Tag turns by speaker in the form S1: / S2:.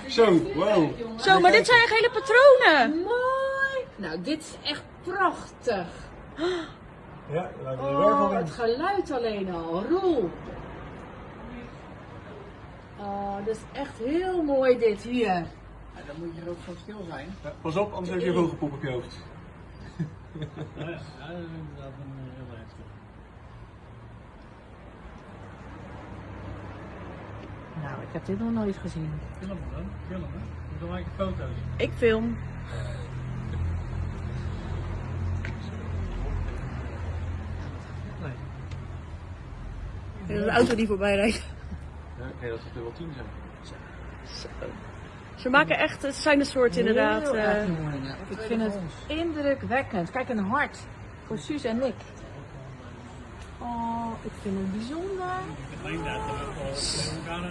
S1: Zo, wow.
S2: Zo, maar dit zijn echt hele patronen.
S3: Mooi! Nou, dit is echt prachtig.
S1: Ja, laat me
S3: Oh, het geluid alleen al. Roel. Oh, dat is echt heel mooi dit hier. Nou, dan moet je er ook van stil zijn.
S1: Ja, pas op, anders heb je een vogelpop op je hoofd.
S4: Ja, dat is inderdaad een heel heftig.
S3: Nou, ik heb dit nog nooit gezien.
S4: Filmen dan, filmen. Dan maak ik foto's.
S2: Ik film.
S4: Nee.
S2: De auto die voorbij rijdt.
S1: Ja, kijk, dat zou er wel 10 zijn.
S2: Ze maken echt, het zijn een soort inderdaad.
S3: Heel erg mooi. Ik vind het indrukwekkend. Kijk, een hart voor Suus en ik. Oh, ik vind het bijzonder.
S4: Ik denk dat we elkaar